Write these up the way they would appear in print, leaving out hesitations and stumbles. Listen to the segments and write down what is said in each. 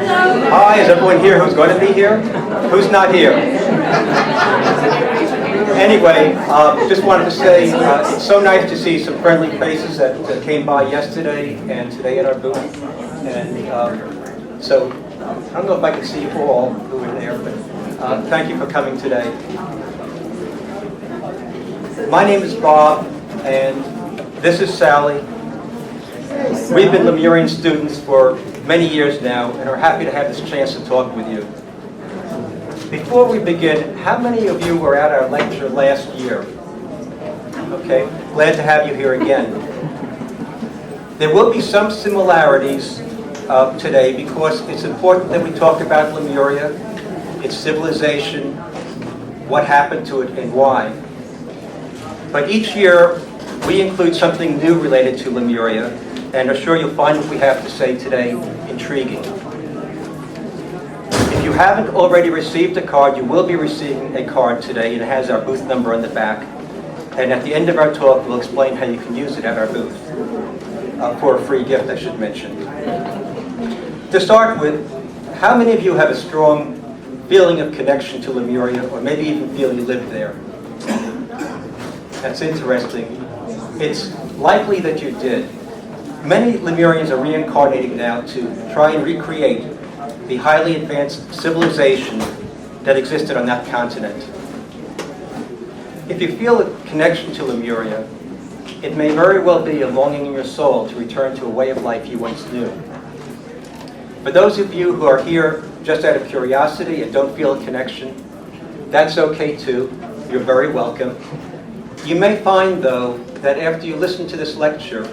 Hi, is everyone here who's going to be here? Who's not here? Anyway, just wanted to say it's so nice to see some friendly faces that came by yesterday and today at our booth. And so I don't know if I can see you all who are there, but thank you for coming today. My name is Bob, and this is Sally. We've been Lemurian students for many years now and are happy to have this chance to talk with you. Before we begin, how many of you were at our lecture last year? Okay, glad to have you here again. There will be some similarities today because it's important that we talk about Lemuria, its civilization, what happened to it and why. But each year we include something new related to Lemuria, and are sure you'll find what we have to say today intriguing. If you haven't already received a card, you will be receiving a card today, and it has our booth number on the back. And at the end of our talk, we'll explain how you can use it at our booth for a free gift, I should mention. To start with, how many of you have a strong feeling of connection to Lemuria, or maybe even feel you live there? That's interesting. It's likely that you did. Many Lemurians are reincarnating now to try and recreate the highly advanced civilization that existed on that continent. If you feel a connection to Lemuria, it may very well be a longing in your soul to return to a way of life you once knew. For those of you who are here just out of curiosity and don't feel a connection, that's okay too. You're very welcome. You may find, though, that after you listen to this lecture,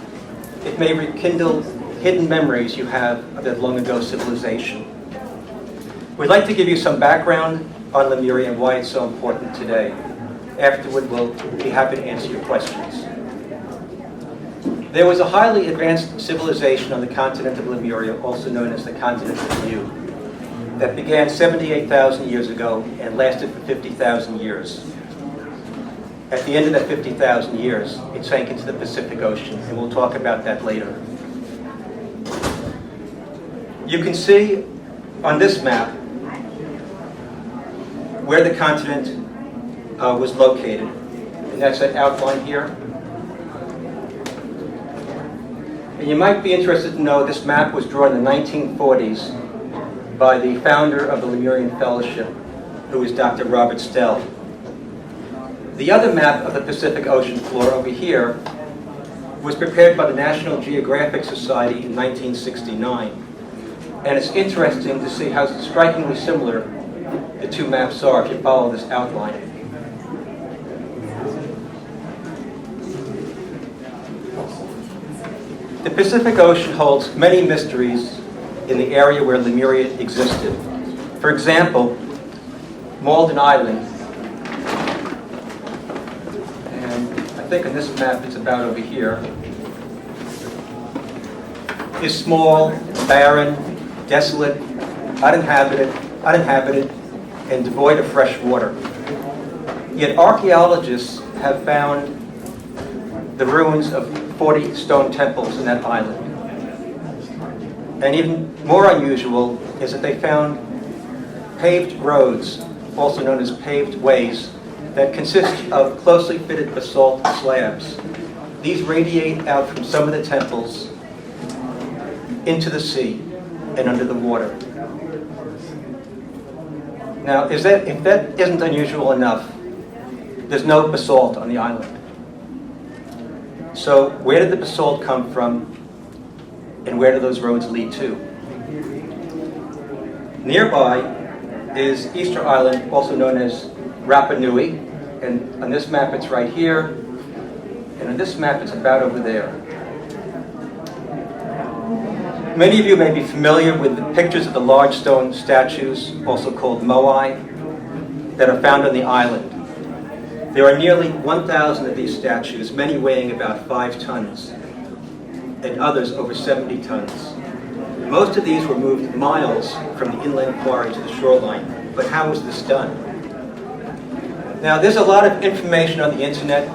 it may rekindle hidden memories you have of that long-ago civilization. We'd like to give you some background on Lemuria and why it's so important today. Afterward, we'll be happy to answer your questions. There was a highly advanced civilization on the continent of Lemuria, also known as the continent of Mu, that began 78,000 years ago and lasted for 50,000 years. At the end of that 50,000 years, it sank into the Pacific Ocean, and we'll talk about that later. You can see on this map where the continent was located, and that's that outline here. And you might be interested to know this map was drawn in the 1940s by the founder of the Lemurian Fellowship, who is Dr. Robert Stell. The other map of the Pacific Ocean floor over here was prepared by the National Geographic Society in 1969. And it's interesting to see how strikingly similar the two maps are if you follow this outline. The Pacific Ocean holds many mysteries in the area where Lemuria existed. For example, Malden Island. I think on this map it's about over here, is small, barren, desolate, uninhabited, and devoid of fresh water. Yet archaeologists have found the ruins of 40 stone temples in that island. And even more unusual is that they found paved roads, also known as paved ways, that consist of closely fitted basalt slabs. These radiate out from some of the temples into the sea and under the water. Now, if that isn't unusual enough, there's no basalt on the island. So where did the basalt come from, and where do those roads lead to? Nearby is Easter Island, also known as Rapa Nui, and on this map it's right here, and on this map it's about over there. Many of you may be familiar with the pictures of the large stone statues, also called moai, that are found on the island. There are nearly 1,000 of these statues, many weighing about 5 tons, and others over 70 tons. Most of these were moved miles from the inland quarry to the shoreline, but how was this done? Now, there's a lot of information on the internet,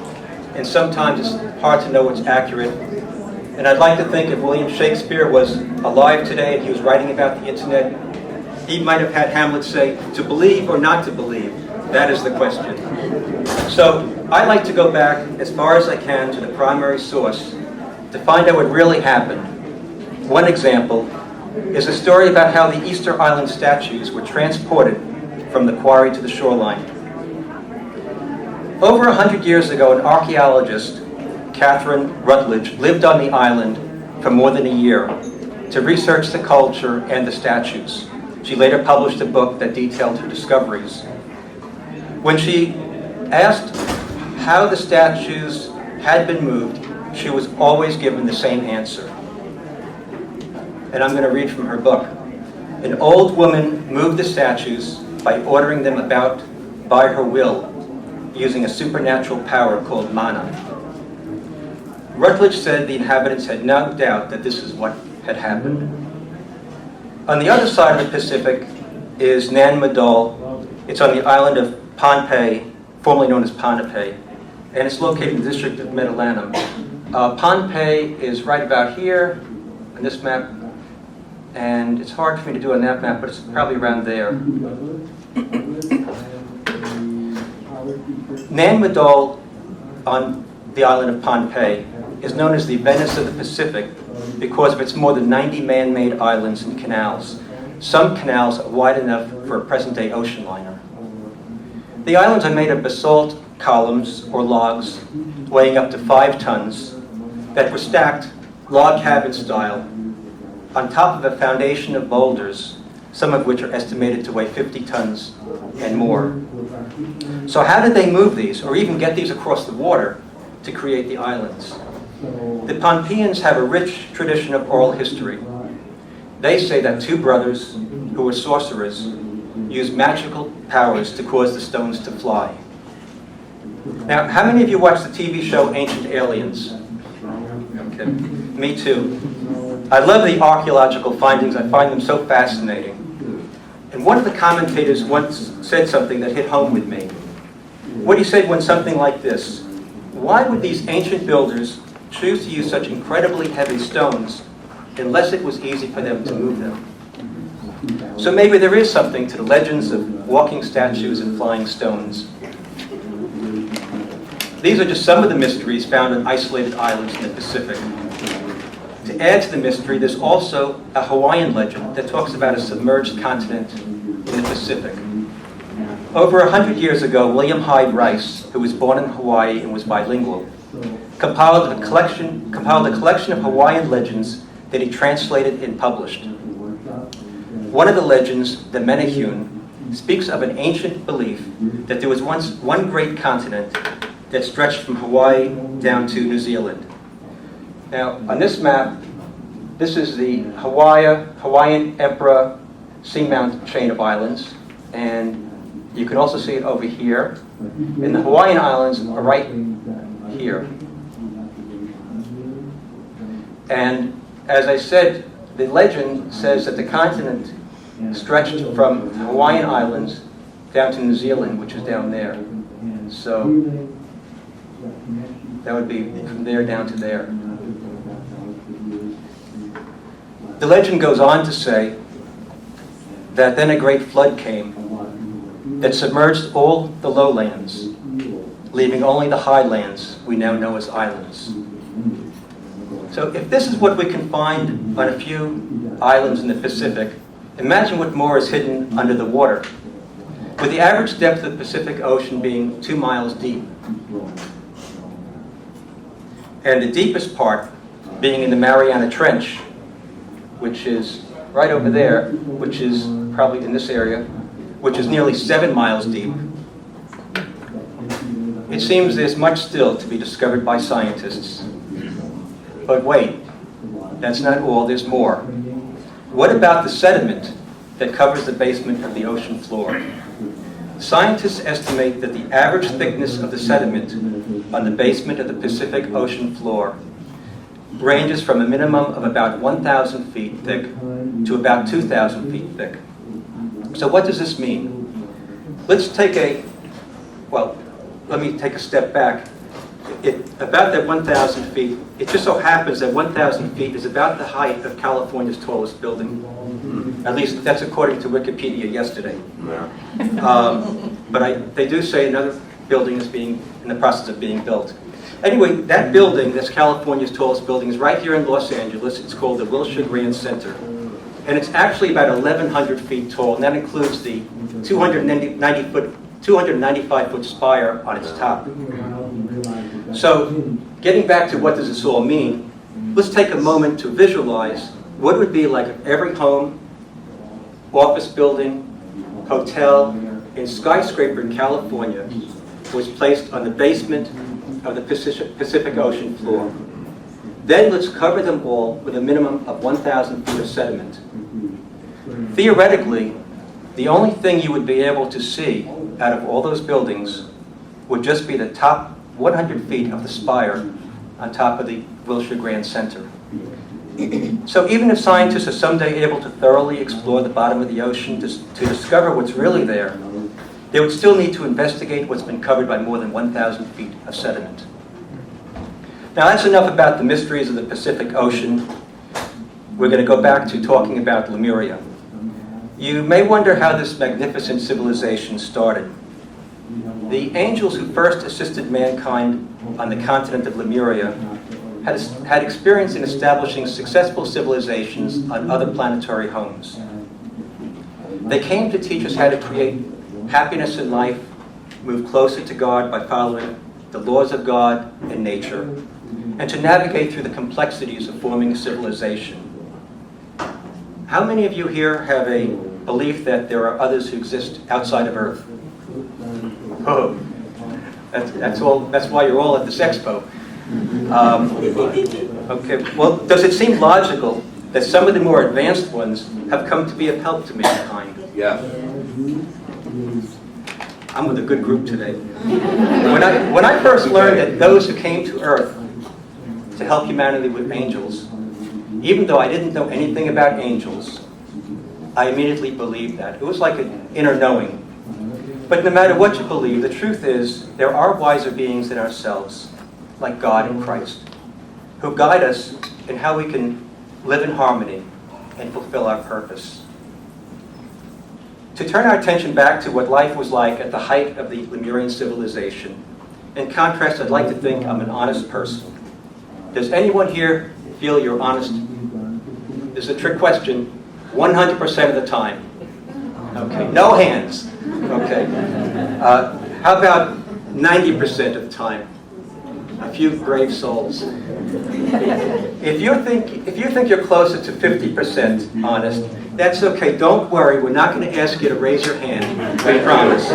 and sometimes it's hard to know what's accurate. And I'd like to think if William Shakespeare was alive today and he was writing about the internet, He might have had Hamlet say, to believe or not to believe, that is the question. So I like to go back as far as I can to the primary source to find out what really happened. One example is a story about how the Easter Island statues were transported from the quarry to the shoreline. Over 100 years ago, an archaeologist, Catherine Rutledge, lived on the island for more than a year to research the culture and the statues. She later published a book that detailed her discoveries. When she asked how the statues had been moved, she was always given the same answer. And I'm going to read from her book. An old woman moved the statues by ordering them about by her will, using a supernatural power called mana. Rutledge said the inhabitants had no doubt that this is what had happened. On the other side of the Pacific is Nan Madol. It's on the island of Pohnpei, formerly known as Pohnpei, and it's located in the district of Mid-Atlantic. Pohnpei is right about here on this map, and it's hard for me to do on that map, but it's probably around there. Nan Madol on the island of Pohnpei is known as the Venice of the Pacific because of its more than 90 man-made islands and canals. Some canals are wide enough for a present-day ocean liner. The islands are made of basalt columns or logs weighing up to 5 tons that were stacked log cabin style on top of a foundation of boulders, some of which are estimated to weigh 50 tons and more. So how did they move these, or even get these across the water to create the islands? The Pohnpeians have a rich tradition of oral history. They say that 2 brothers, who were sorcerers, used magical powers to cause the stones to fly. Now, how many of you watched the TV show Ancient Aliens? Okay, me too. I love the archaeological findings. I find them so fascinating. And one of the commentators once said something that hit home with me. What he said went something like this: why would these ancient builders choose to use such incredibly heavy stones unless it was easy for them to move them? So maybe there is something to the legends of walking statues and flying stones. These are just some of the mysteries found on isolated islands in the Pacific. To add to the mystery, there's also a Hawaiian legend that talks about a submerged continent in the Pacific. Over 100 years ago, William Hyde Rice, who was born in Hawaii and was bilingual, compiled a collection of Hawaiian legends that he translated and published. One of the legends, the Menehune, speaks of an ancient belief that there was once one great continent that stretched from Hawaii down to New Zealand. Now, on this map, this is the Hawaiian Emperor Seamount chain of islands, and you can also see it over here. And the Hawaiian Islands are right here. And as I said, the legend says that the continent stretched from the Hawaiian Islands down to New Zealand, which is down there. So that would be from there down to there. The legend goes on to say that then a great flood came that submerged all the lowlands, leaving only the highlands we now know as islands. So if this is what we can find on a few islands in the Pacific, imagine what more is hidden under the water, with the average depth of the Pacific Ocean being 2 miles deep, and the deepest part being in the Mariana Trench, which is right over there, which is probably in this area, which is nearly 7 miles deep. It seems there's much still to be discovered by scientists. But wait, that's not all, there's more. What about the sediment that covers the basement of the ocean floor? Scientists estimate that the average thickness of the sediment on the basement of the Pacific Ocean floor ranges from a minimum of about 1,000 feet thick to about 2,000 feet thick. So what does this mean? Let me take a step back about that 1,000 feet, it just so happens that 1,000 feet is about the height of California's tallest building. At least that's according to Wikipedia yesterday. But they do say another building is in the process of being built. Anyway, that building, that's California's tallest building, is right here in Los Angeles. It's called the Wilshire Grand Center. And it's actually about 1,100 feet tall, and that includes the 295-foot spire on its top. So, getting back to what does this all mean, let's take a moment to visualize what it would be like if every home, office building, hotel, and skyscraper in California was placed on the basement of the Pacific Ocean floor. Then let's cover them all with a minimum of 1,000 feet of sediment. Theoretically, the only thing you would be able to see out of all those buildings would just be the top 100 feet of the spire on top of the Wilshire Grand Center. So even if scientists are someday able to thoroughly explore the bottom of the ocean to discover what's really there, they would still need to investigate what's been covered by more than 1,000 feet of sediment. Now that's enough about the mysteries of the Pacific Ocean. We're going to go back to talking about Lemuria. You may wonder how this magnificent civilization started. The angels who first assisted mankind on the continent of Lemuria had experience in establishing successful civilizations on other planetary homes. They came to teach us how to create happiness in life, move closer to God by following the laws of God and nature, and to navigate through the complexities of forming a civilization. How many of you here have a belief that there are others who exist outside of Earth? Oh, that's why you're all at this expo. Okay, well, does it seem logical that some of the more advanced ones have come to be of help to mankind? Yeah. I'm with a good group today. When I first learned that those who came to Earth to help humanity with angels, even though I didn't know anything about angels, I immediately believed that. It was like an inner knowing. But no matter what you believe, the truth is there are wiser beings than ourselves, like God and Christ, who guide us in how we can live in harmony and fulfill our purpose. To turn our attention back to what life was like at the height of the Lemurian civilization, in contrast, I'd like to think I'm an honest person. Does anyone here feel you're honest? This is a trick question. 100% of the time. Okay, no hands. Okay. How about 90% of the time? A few brave souls. If you think you're closer to 50% honest, that's okay. Don't worry. We're not going to ask you to raise your hand. We promise.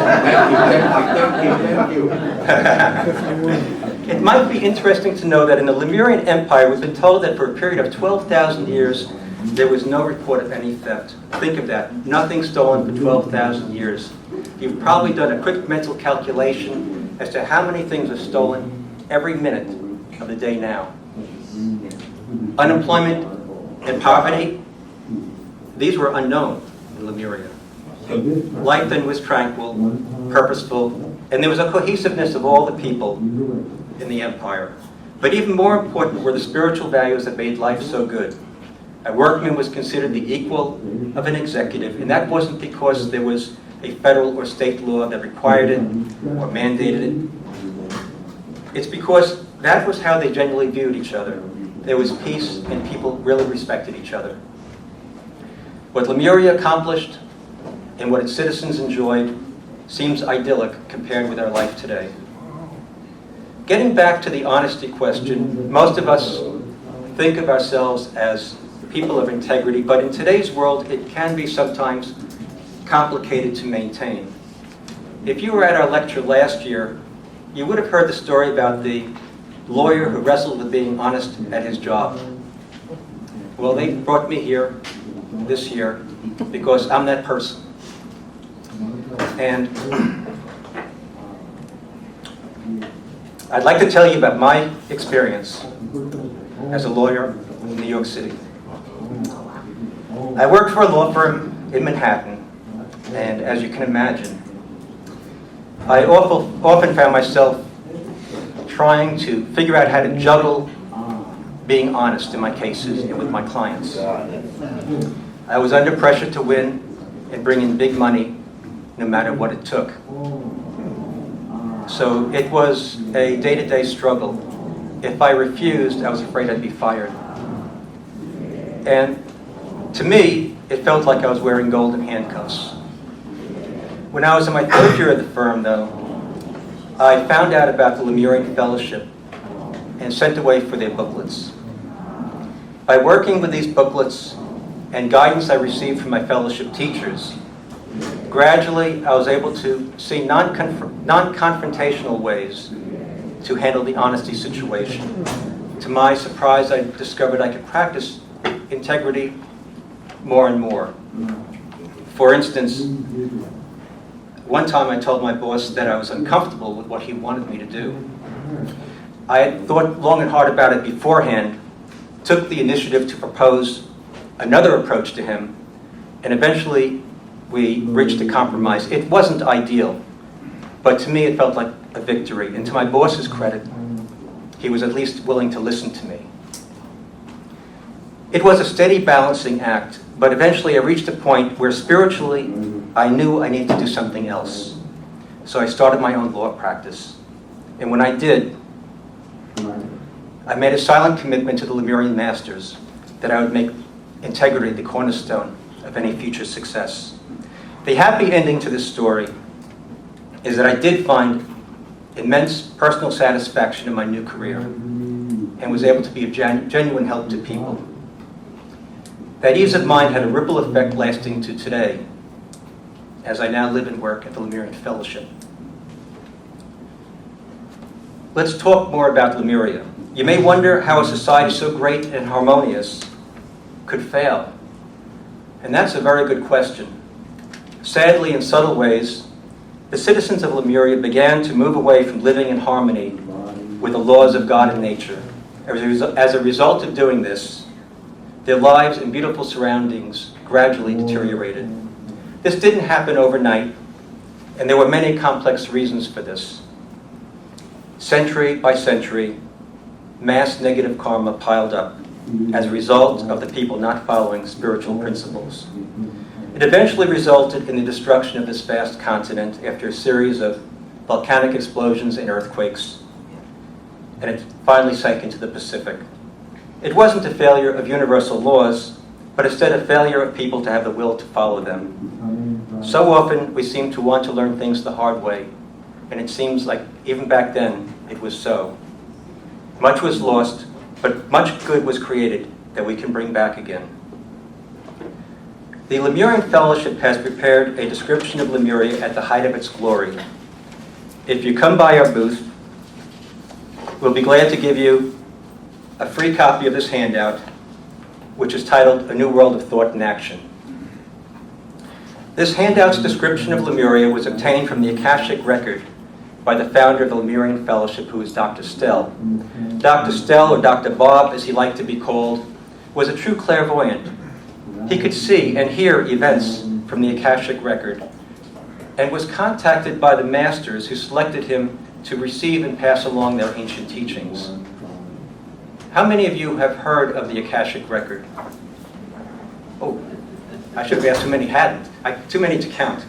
It might be interesting to know that in the Lemurian Empire, we've been told that for a period of 12,000 years, there was no report of any theft. Think of that. Nothing stolen for 12,000 years. You've probably done a quick mental calculation as to how many things are stolen every minute of the day now. Unemployment and poverty, these were unknown in Lemuria. Life then was tranquil, purposeful, and there was a cohesiveness of all the people in the empire. But even more important were the spiritual values that made life so good. A workman was considered the equal of an executive, and that wasn't because there was a federal or state law that required it or mandated it. It's because that was how they generally viewed each other. There was peace, and people really respected each other. What Lemuria accomplished and what its citizens enjoyed seems idyllic compared with our life today. Getting back to the honesty question, most of us think of ourselves as people of integrity, but in today's world, it can be sometimes complicated to maintain. If you were at our lecture last year, you would have heard the story about the lawyer who wrestled with being honest at his job. Well, they brought me here this year because I'm that person. And I'd like to tell you about my experience as a lawyer in New York City. I worked for a law firm in Manhattan, and as you can imagine, I often found myself trying to figure out how to juggle being honest in my cases and with my clients. I was under pressure to win and bring in big money no matter what it took. So it was a day-to-day struggle. If I refused, I was afraid I'd be fired. And to me, it felt like I was wearing golden handcuffs. When I was in my third year at the firm, though, I found out about the Lemurian Fellowship and sent away for their booklets. By working with these booklets and guidance I received from my fellowship teachers, gradually I was able to see non-confrontational ways to handle the honesty situation. To my surprise, I discovered I could practice integrity more and more. For instance, one time I told my boss that I was uncomfortable with what he wanted me to do. I had thought long and hard about it beforehand, took the initiative to propose another approach to him, and eventually we reached a compromise. It wasn't ideal, but to me it felt like a victory. And to my boss's credit, he was at least willing to listen to me. It was a steady balancing act, but eventually I reached a point where spiritually I knew I needed to do something else. So I started my own law practice. And when I did, I made a silent commitment to the Lemurian masters that I would make integrity the cornerstone of any future success. The happy ending to this story is that I did find immense personal satisfaction in my new career and was able to be of genuine help to people. That ease of mind had a ripple effect lasting to today, as I now live and work at the Lemurian Fellowship. Let's talk more about Lemuria. You may wonder how a society so great and harmonious could fail. And that's a very good question. Sadly, in subtle ways, the citizens of Lemuria began to move away from living in harmony with the laws of God and nature. As a result of doing this, their lives and beautiful surroundings gradually deteriorated. This didn't happen overnight, and there were many complex reasons for this. Century by century, mass negative karma piled up as a result of the people not following spiritual principles. It eventually resulted in the destruction of this vast continent after a series of volcanic explosions and earthquakes, and it finally sank into the Pacific. It wasn't a failure of universal laws, but instead a failure of people to have the will to follow them. So often we seem to want to learn things the hard way, and it seems like even back then it was so. Much was lost, but much good was created that we can bring back again. The Lemurian Fellowship has prepared a description of Lemuria at the height of its glory. If you come by our booth, we'll be glad to give you a free copy of this handout, which is titled A New World of Thought and Action. This handout's description of Lemuria was obtained from the Akashic record by the founder of the Lemurian Fellowship, who is Dr. Stell. Dr. Stell, or Dr. Bob as he liked to be called, was a true clairvoyant. He could see and hear events from the Akashic record and was contacted by the masters who selected him to receive and pass along their ancient teachings. How many of you have heard of the Akashic record? Oh, I should have asked too many hadn't. Too many to count.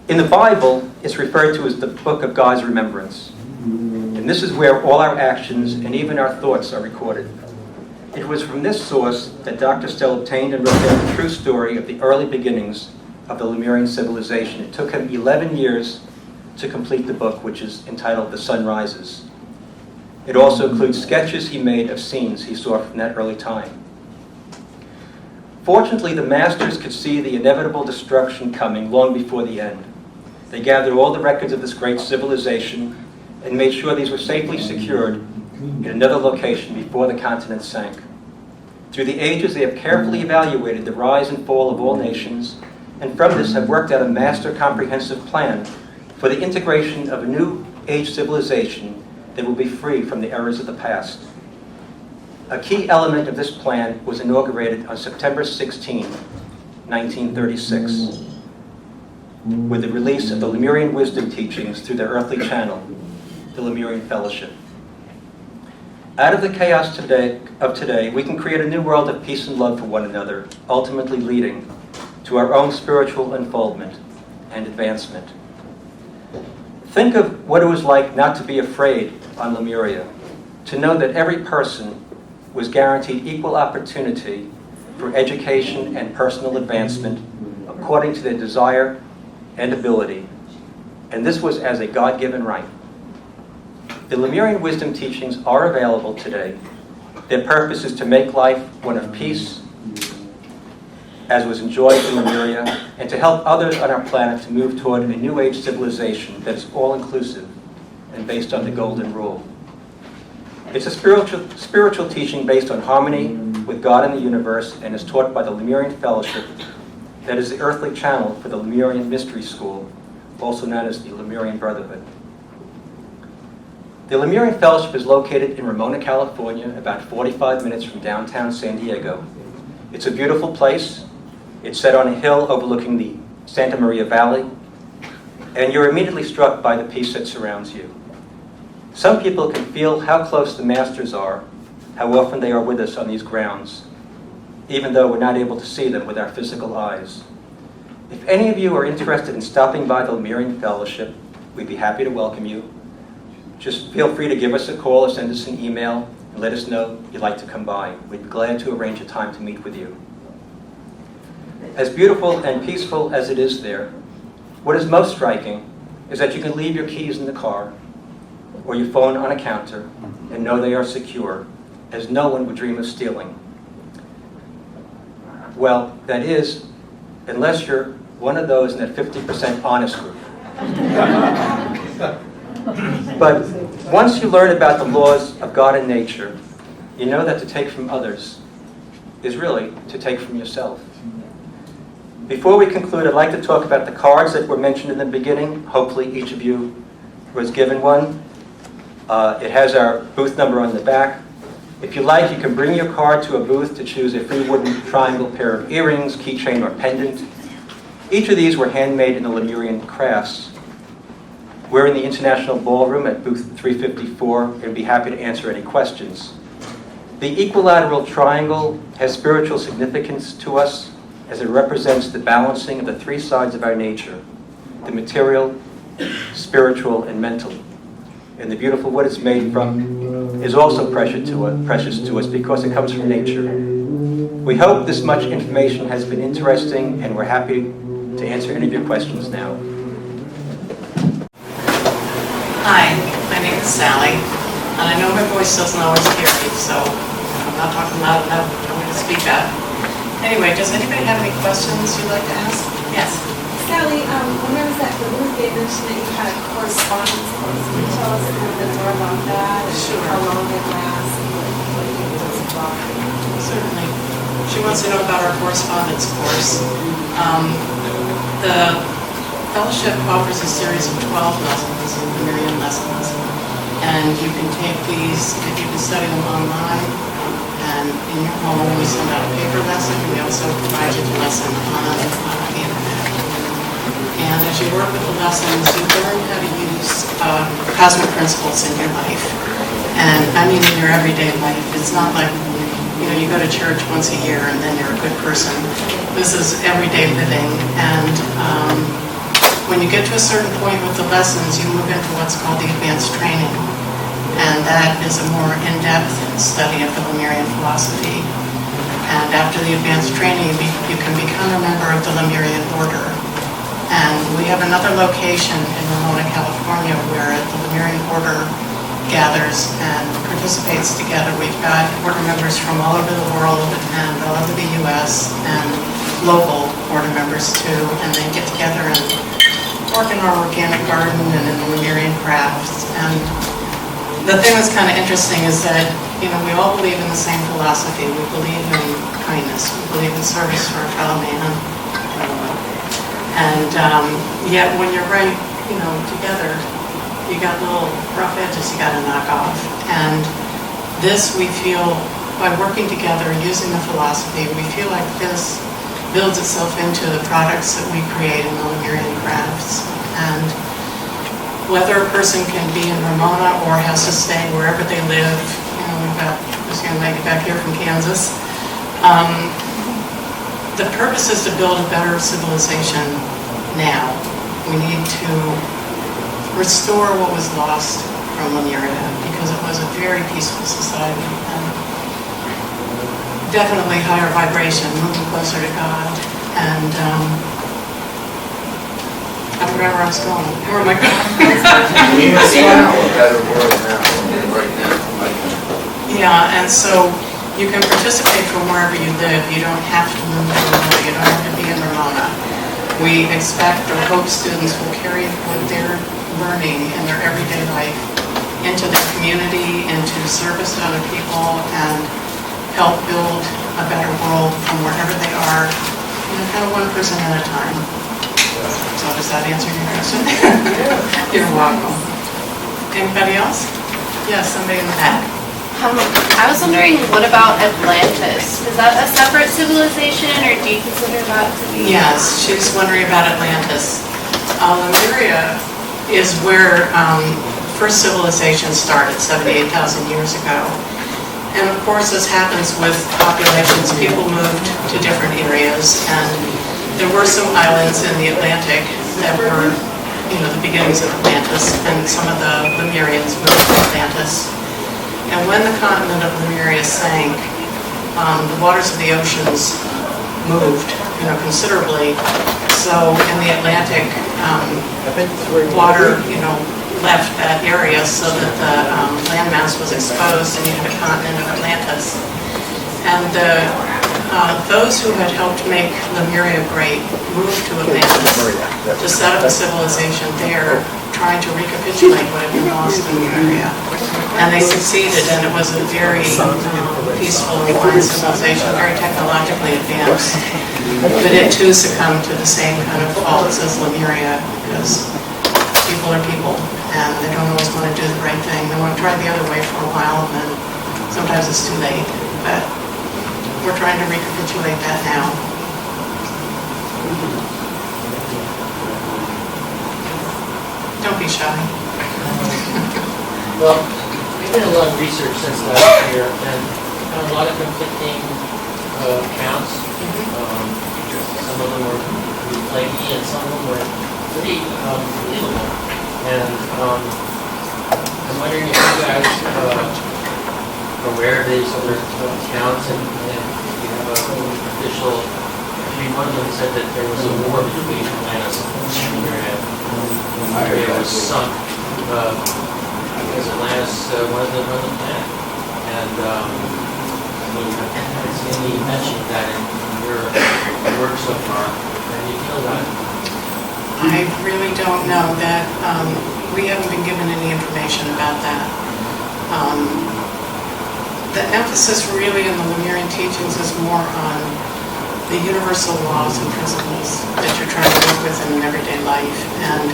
In the Bible, it's referred to as the book of God's Remembrance. And this is where all our actions and even our thoughts are recorded. It was from this source that Dr. Stell obtained and wrote down the true story of the early beginnings of the Lemurian civilization. It took him 11 years to complete the book, which is entitled The Sun Rises. It also includes sketches he made of scenes he saw from that early time. Fortunately, the masters could see the inevitable destruction coming long before the end. They gathered all the records of this great civilization and made sure these were safely secured in another location before the continent sank. Through the ages, they have carefully evaluated the rise and fall of all nations, and from this have worked out a master comprehensive plan for the integration of a new age civilization that will be free from the errors of the past. A key element of this plan was inaugurated on September 16, 1936, with the release of the Lemurian wisdom teachings through their earthly channel, the Lemurian Fellowship. Out of the chaos of today, we can create a new world of peace and love for one another, ultimately leading to our own spiritual unfoldment and advancement. Think of what it was like not to be afraid on Lemuria, to know that every person was guaranteed equal opportunity for education and personal advancement according to their desire and ability, and this was as a God-given right. The Lemurian wisdom teachings are available today. Their purpose is to make life one of peace, as was enjoyed in Lemuria, and to help others on our planet to move toward a New Age civilization that is all-inclusive and based on the Golden Rule. It's a spiritual teaching based on harmony with God and the universe, and is taught by the Lemurian Fellowship, that is the earthly channel for the Lemurian Mystery School, also known as the Lemurian Brotherhood. The Lemurian Fellowship is located in Ramona, California, about 45 minutes from downtown San Diego. It's a beautiful place. It's set on a hill overlooking the Santa Maria Valley, and you're immediately struck by the peace that surrounds you. Some people can feel how close the masters are, how often they are with us on these grounds, even though we're not able to see them with our physical eyes. If any of you are interested in stopping by the Lemurian Fellowship, we'd be happy to welcome you. Just feel free to give us a call or send us an email and let us know you'd like to come by. We'd be glad to arrange a time to meet with you. As beautiful and peaceful as it is there, what is most striking is that you can leave your keys in the car or your phone on a counter and know they are secure, as no one would dream of stealing. Well, that is, unless you're one of those in that 50% honest group. But once you learn about the laws of God and nature, you know that to take from others is really to take from yourself. Before we conclude, I'd like to talk about the cards that were mentioned in the beginning. Hopefully each of you was given one. It has our booth number on the back. If you like, you can bring your card to a booth to choose a free wooden triangle pair of earrings, keychain, or pendant. Each of these were handmade in the Lemurian crafts. We're in the International Ballroom at booth 354 and we'd be happy to answer any questions. The equilateral triangle has spiritual significance to us as it represents the balancing of the three sides of our nature, the material, spiritual, and mental. And the beautiful wood it's made from is also precious to us because it comes from nature. We hope this much information has been interesting, and we're happy to answer any of your questions now. Hi, my name is Sally, and I know my voice doesn't always carry, so I'm not talking loud enough for me to speak up. Anyway, does anybody have any questions you'd like to ask? Yes. Sally, when I was at the booth, they mentioned that you had a correspondence course. Can you tell us a little bit more about that? Sure. How long it lasts and what it was about? Certainly. She wants to know about our correspondence course. The fellowship offers a series of 12 lessons, Lemurian lessons, and you can take these, if you can study them online, and in your home we send out a paper lesson. We also provide you the lesson on the internet. And as you work with the lessons, you learn how to use cosmic principles in your life. And I mean in your everyday life. It's not like, you go to church once a year and then you're a good person. This is everyday living. And when you get to a certain point with the lessons, you move into what's called the advanced training. And that is a more in-depth study of the Lemurian philosophy. And after the advanced training, you can become a member of the Lemurian order. And we have another location in Ramona, California, where the Lemurian order gathers and participates together. We've got order members from all over the world and all over the U.S. and local order members too, and they get together and work in our organic garden and in the Lemurian crafts. And the thing that's kind of interesting is that, we all believe in the same philosophy. We believe in kindness. We believe in service for a fellow man. And yet when you're right, together, you got little rough edges you got to knock off. And this, we feel, by working together and using the philosophy, we feel like this builds itself into the products that we create in the Lemurian crafts. And whether a person can be in Ramona or has to stay wherever they live. We've got this young lady back here from Kansas. The purpose is to build a better civilization now. We need to restore what was lost from Lemuria, because it was a very peaceful society and definitely higher vibration, moving closer to God. And I forgot where I was going. Where am I going? We see now a better world now, right now. Yeah, and so you can participate from wherever you live. You don't have to move to Ramona. You don't have to be in Ramona. We expect or hope students will carry what they're learning in their everyday life into their community, into service to other people, and help build a better world from wherever they are, kind of one person at a time. So does that answer your question? You're welcome. Anybody else? Yes, somebody in the back. I was wondering, what about Atlantis? Is that a separate civilization, or do you consider that to be? Yes, she's wondering about Atlantis. Lemuria is where first civilization started 78,000 years ago. And of course, this happens with populations. People moved to different areas, and there were some islands in the Atlantic that were, the beginnings of Atlantis, and some of the Lemurians moved to Atlantis. And when the continent of Lemuria sank, the waters of the oceans moved, considerably. So in the Atlantic, water, left that area so that the landmass was exposed, and you had a continent of Atlantis. And those who had helped make Lemuria great moved to Atlantis to set up a civilization there, trying to recapitulate what had been lost in Lemuria. And they succeeded, and it was a very peaceful and fine civilization, very technologically advanced. But it too succumbed to the same kind of faults as Lemuria, because people are people, and they don't always want to do the right thing. They want to try the other way for a while, and then sometimes it's too late. But we're trying to recapitulate that now. Don't be shy. Well, we've done a lot of research since last year, and found a lot of conflicting accounts. Some of them were pretty flaky, and some of them were pretty believable. And I'm wondering if you guys are aware of these other accounts, and if you have an official. One of them said that there was a war between Atlantis and Lemuria. Lemuria was sunk because Atlantis wasn't on the planet. And it's mainly mentioned that in your work so far. How do you feel about it? I really don't know that. We haven't been given any information about that. The emphasis really in the Lemurian teachings is more on the universal laws and principles that you're trying to work with in everyday life. And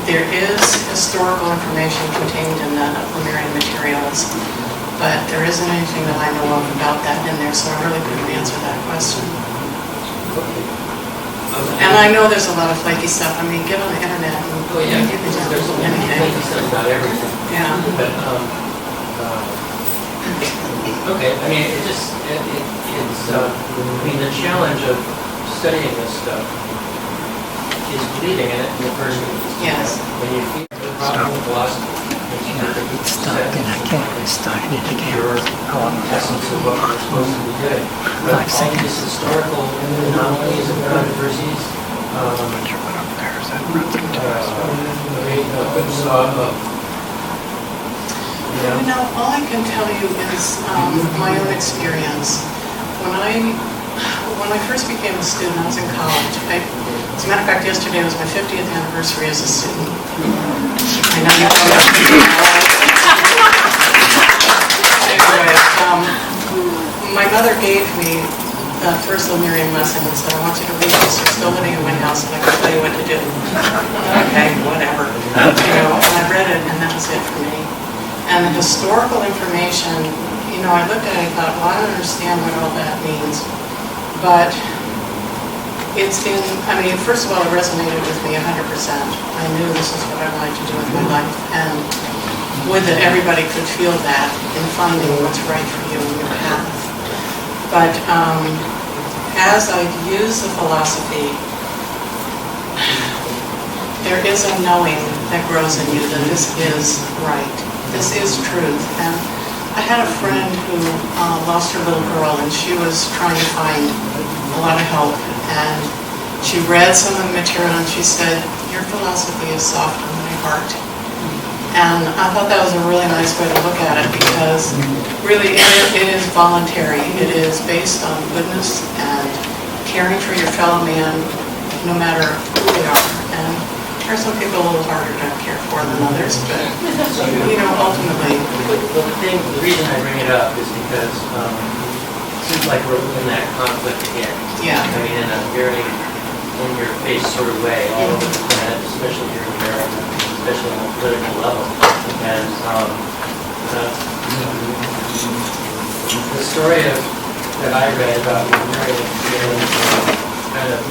there is historical information contained in the Lemurian materials, but there isn't anything that I know of about that in there, so I really couldn't answer that question. And I know there's a lot of flaky stuff. I mean, get on the internet and you can just There's anything. flaky stuff about everything. Yeah. But, okay, I mean, it's, the challenge of studying this stuff is believing in it in the first place. Yes. When you feel the problem with philosophy, I can't start it again. your essence of what we're supposed to be doing. But all these historical anomalies and controversies, All I can tell you is my own experience. When I first became a student, I was in college. As a matter of fact, yesterday was my 50th anniversary as a student. I know you don't Anyway, my mother gave me the first Lemurian lesson and said, I want you to read this. You're still living in my house, and I can tell you what to do. Okay, whatever. And I read it, and that was it for me. And the historical information, I looked at it and thought, well, I don't understand what all that means. But it's been, I mean, first of all, it resonated with me 100%. I knew this is what I wanted to do with my life, and would that everybody could feel that in finding what's right for you in your path. But as I've used the philosophy, there is a knowing that grows in you that this is right. This is truth. And I had a friend who lost her little girl, and she was trying to find a lot of help. And she read some of the material, and she said, "Your philosophy is soft on my heart." And I thought that was a really nice way to look at it, because really it is voluntary. It is based on goodness and caring for your fellow man, no matter who they are. And there are some people a little harder to care for than others, but ultimately. The reason I bring it up is because it seems like we're in that conflict again. Yeah. I mean, in a very in-your-face sort of way, all over the planet, especially here in America, especially on a political level. And the story that I read about Lemuria being kind of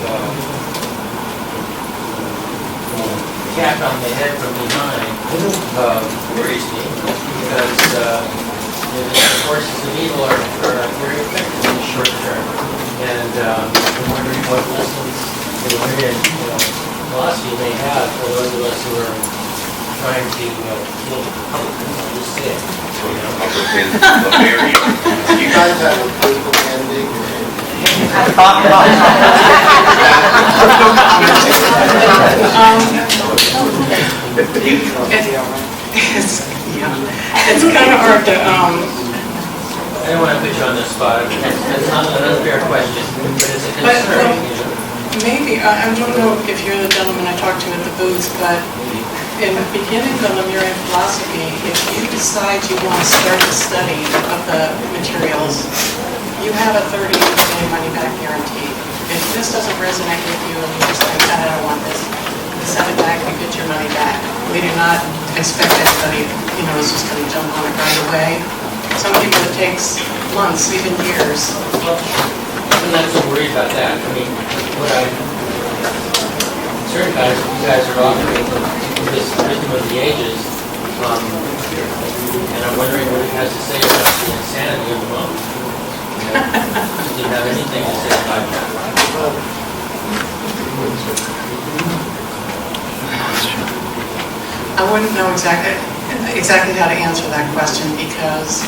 cap on the head from behind worries me, because the forces of evil are very effective in the short term. And I'm wondering what lessons the Lemurian philosophy may have for those of us who are trying to kill Republicans. I'll just say it. Lemurian. You guys have a political candidate? It's kind of hard to, I don't want to put you on the spot. It's not an unfair question, but it's a concern. maybe, I don't know if you're the gentleman I talked to at the booth, but in beginning the Lemurian philosophy, if you decide you want to start a study of the materials, you have a 30-day money-back guarantee. If this doesn't resonate with you and you just think, I don't want this, send it back, you get your money back. We do not expect anybody, is just going to jump on it right away. Some people it takes months, even years. I'm not so worried about that. I mean, what I'm concerned about is you guys are offering this wisdom of the ages, and I'm wondering what it has to say about the insanity of the moment. Do you have anything to say about that? I wouldn't know exactly how to answer that question, because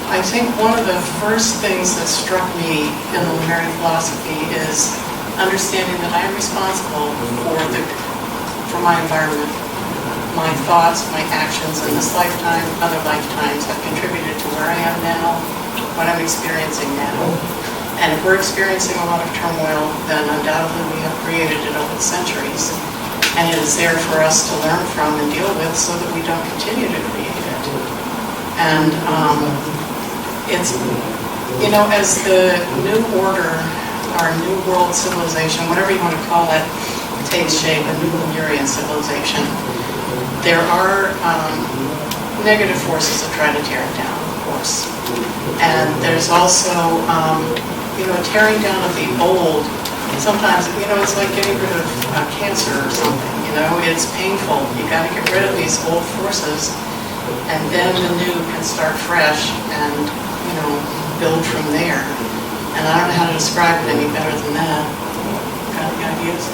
I think one of the first things that struck me in the Lemurian philosophy is understanding that I am responsible for my environment. My thoughts, my actions in this lifetime, other lifetimes have contributed to where I am now, what I'm experiencing now. And if we're experiencing a lot of turmoil, then undoubtedly we have created it over the centuries. And it is there for us to learn from and deal with so that we don't continue to create it. And it's, as the new order, our new world civilization, whatever you want to call it, takes shape, a new Lemurian civilization, there are negative forces that try to tear it down, of course. And there's also, tearing down of the old. Sometimes, it's like getting rid of cancer or something, it's painful. You got to get rid of these old forces, and then the new can start fresh and, build from there. And I don't know how to describe it any better than that. Got any ideas?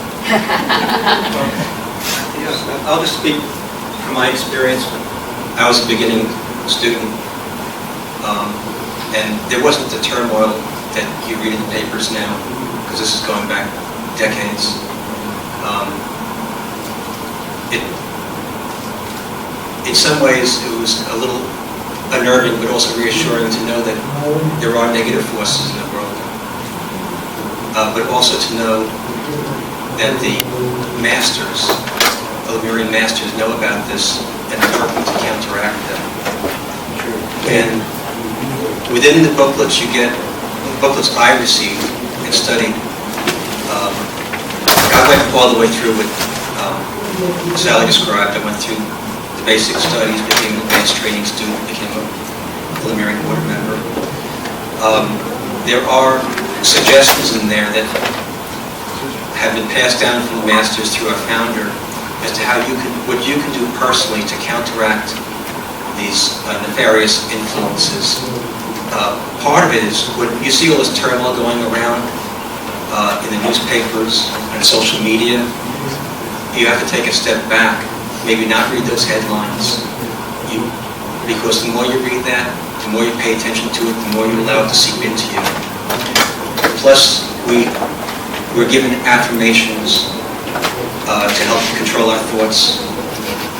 I'll just speak from my experience. I was a beginning student, and there wasn't the turmoil that you read in the papers now, because this is going back decades. In some ways, it was a little unnerving, but also reassuring to know that there are negative forces in the world. But also to know that the masters, the Lemurian masters, know about this and are working to counteract them. And within the booklets booklets I received and studied, I went all the way through what Sally described. I went through the basic studies, became an advanced training student, became a Lemurian board member. There are suggestions in there that have been passed down from the masters through our founder as to what you can do personally to counteract these nefarious influences. Part of it is when you see all this turmoil going around in the newspapers and social media, you have to take a step back, maybe not read those headlines, because the more you read that, the more you pay attention to it, the more you allow it to seep into you. Plus, we're given affirmations to help control our thoughts.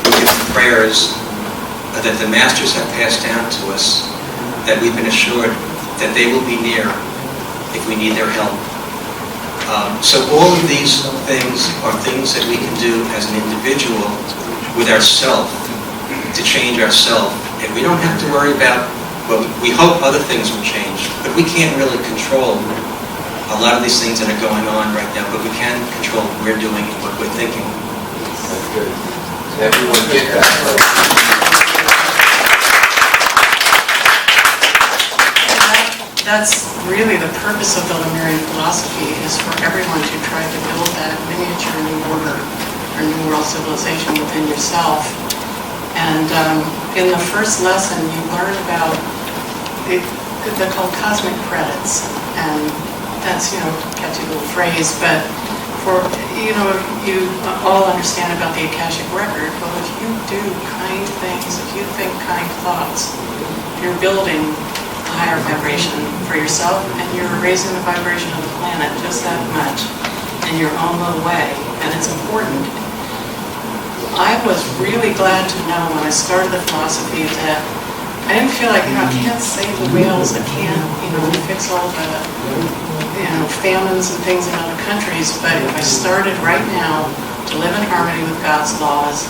We're given prayers that the masters have passed down to us, that we've been assured that they will be near if we need their help. So all of these things are things that we can do as an individual with ourself to change ourself. And we don't have to worry about, well, we hope other things will change, but we can't really control a lot of these things that are going on right now, but we can control what we're doing and what we're thinking. That's good. Everyone get that. That's really the purpose of the Lemurian philosophy, is for everyone to try to build that miniature new order or new world civilization within yourself. And in the first lesson, you learn about, they're called cosmic credits. And that's, catchy little phrase, but you all understand about the Akashic record. Well, if you do kind things, if you think kind thoughts, you're building a higher vibration for yourself, and you're raising the vibration of the planet just that much in your own little way, and it's important. I was really glad to know when I started the philosophy that I didn't feel like, I can't save the whales, I can't, fix all the, famines and things in other countries, but if I started right now to live in harmony with God's laws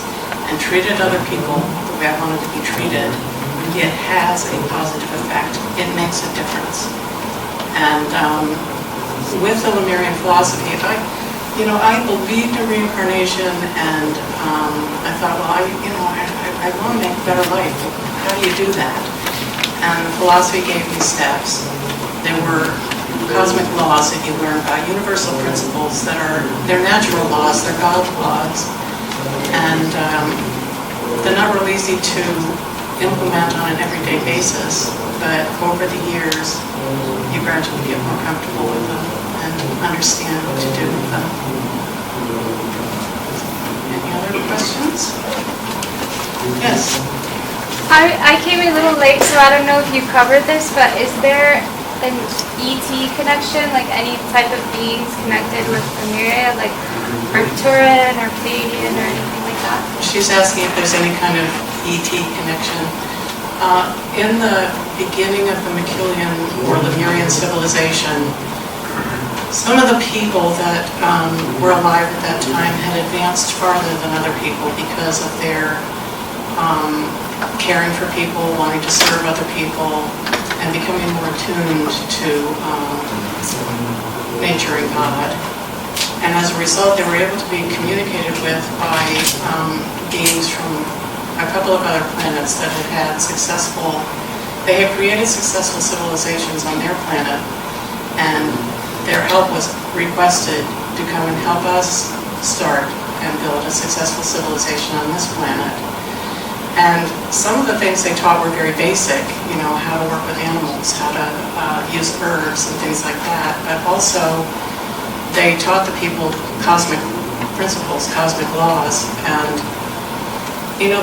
and treated other people the way I wanted to be treated, it has a positive effect. It makes a difference. And with the Lemurian philosophy, I believed in reincarnation, and I thought, well, I want to make a better life. How do you do that? And the philosophy gave me steps. There were cosmic laws that you learn about, universal principles that they're natural laws, they're God's laws, and they're not real easy to implement on an everyday basis, but over the years, you gradually get more comfortable with them and understand what to do with them. Any other questions? Yes? I came in a little late, so I don't know if you covered this, but is there an ET connection, like any type of beings connected with Lemuria, like Arcturian or Pleiadian or anything like that? She's asking if there's any kind of ET connection. In the beginning of the Maquilian or Lemurian civilization, some of the people that were alive at that time had advanced farther than other people because of their caring for people, wanting to serve other people, and becoming more attuned to nature and God. And as a result, they were able to be communicated with by beings from a couple of other planets that had they had created successful civilizations on their planet, and their help was requested to come and help us start and build a successful civilization on this planet. And some of the things they taught were very basic, how to work with animals, how to use herbs and things like that, but also they taught the people cosmic principles, cosmic laws, and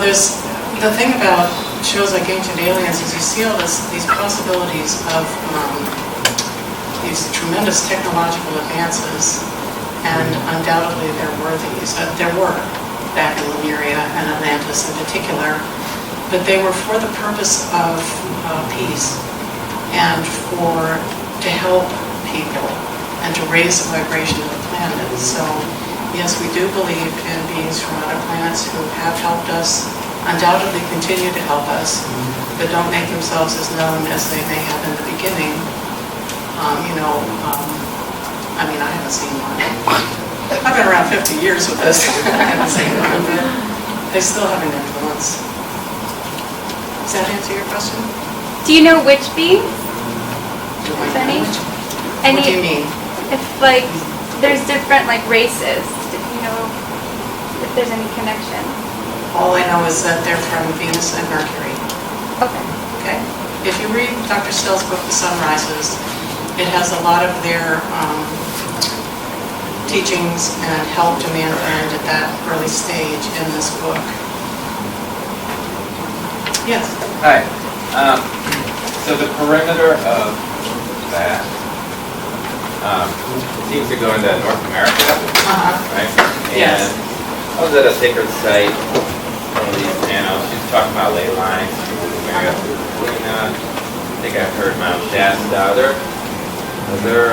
there's the thing about shows like Ancient Aliens is you see all these possibilities of these tremendous technological advances, and undoubtedly there were back in Lemuria and Atlantis in particular, but they were for the purpose of peace and to help people and to raise the vibration of the planet. So yes, we do believe in beings from other planets who have helped us, undoubtedly continue to help us, but don't make themselves as known as they may have in the beginning. I haven't seen one. I've been around 50 years with this. I haven't seen one, but they still have an influence. Does that answer your question? Do you know which beings? Do I If any? know? What do you mean? If like there's different like races, you know, if there's any connection. All I know is that they're from Venus and Mercury. Okay. Okay? If you read Dr. Stell's book, The Sunrises, it has a lot of their teachings and help to mankind at that early stage in this book. Yes? Hi. So the perimeter of that seems to go into North America, right? Yes. And I was at a sacred site, one of these panels, she was talking about ley lines, I think I've heard Mount Shasta. Are there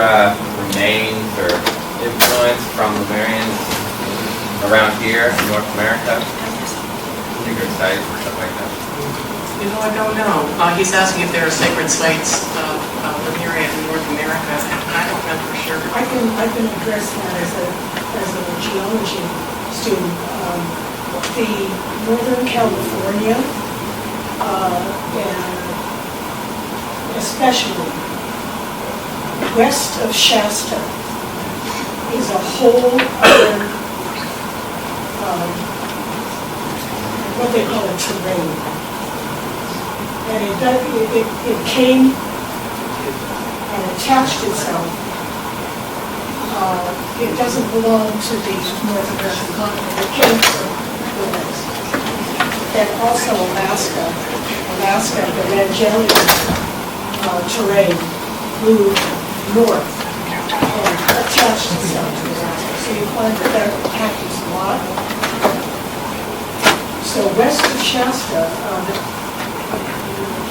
remains or influence from Lemurians around here in North America? Sacred sites or stuff like that? You know, I don't know. He's asking if there are sacred sites of Lemuria in North America, and I don't know for sure. I can address that as a geology student. The Northern California, and especially west of Shasta, is a whole other, what they call a terrain. And it came and attached itself. It doesn't belong to the North American continent. It came from the west. And also Alaska, the Mangelian terrain moved north and attached itself to Alaska. So you find that there happens a lot. So west of Shasta, I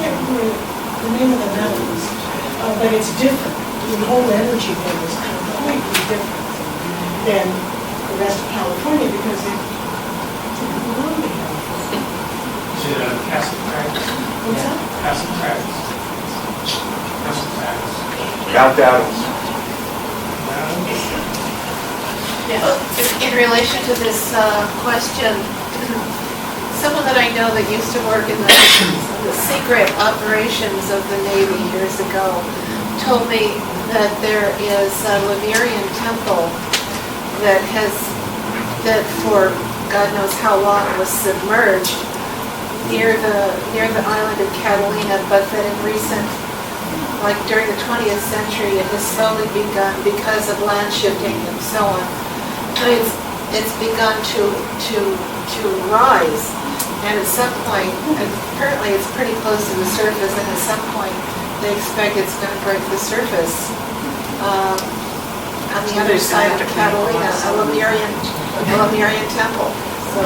can't remember the name of the mountains, but it's different. The whole energy thing is completely different than the rest of California because it didn't belong to California. Is it acid cracks? What's that? Acid cracks. Acid cracks. Mount Adams. In relation to this question, someone that I know that used to work in the secret operations of the Navy years ago told me that there is a Lemurian temple that for God knows how long was submerged near the island of Catalina, but that in recent, like during the 20th century, it has slowly begun, because of land shifting and so on, it's begun to rise. And at some point, apparently it's pretty close to the surface, and at some point they expect it's going to break the surface on the other side of Catalina, a Lemurian temple. So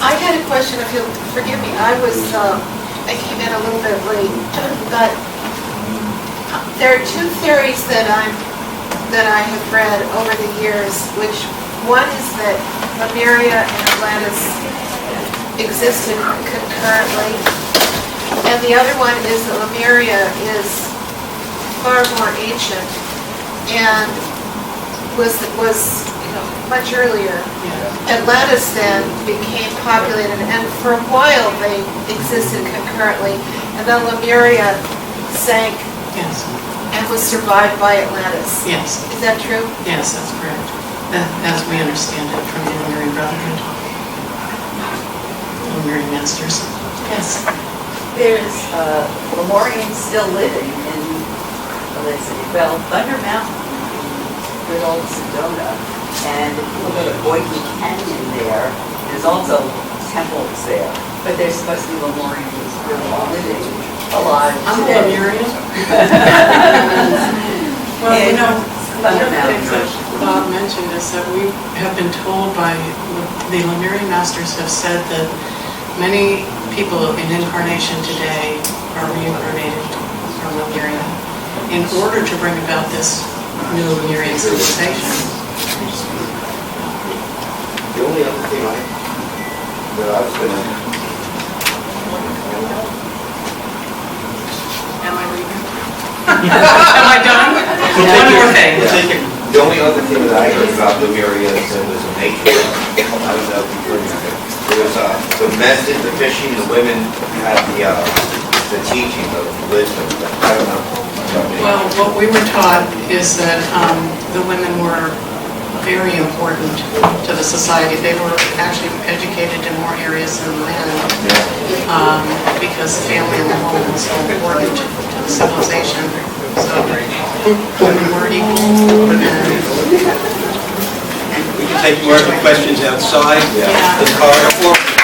I had a question, if you'll forgive me. I came in a little bit late, but there are two theories that I have read over the years, which one is that Lemuria and Atlantis existed concurrently, and the other one is that Lemuria is far more ancient and was much earlier. Atlantis then became populated, and for a while they existed concurrently, and then Lemuria sank and was survived by Atlantis. Yes. Is that true? Yes, that's correct. As we understand it from the Lemurian Brotherhood. Lemurian Masters. Yes. There's Lemurians still living in, Thunder Mountain, good old Sedona, and if you look at Boise Canyon there, there's also temples there, but there's supposed to be Lemurians really living alive I'm a today. Lemurian. Well, you know, one of the things that Bob mentioned is that we have been told by the Lemurian Masters have said that many people in incarnation today are reincarnated from Lemuria in order to bring about this new Lemurian civilization. The only other thing that I was going to... Am I leaving? Am I done? One more thing. The only other thing that I heard about Lemuria is it was a nature. I don't know if you've heard of it. There was the men did the fishing, the women had the teaching of wisdom. I don't know. Well, what we were taught is that the women were very important to the society. They were actually educated in more areas than men because the family and the home was so important to the civilization. So women were equal. We can take more questions outside Yeah. the corridor.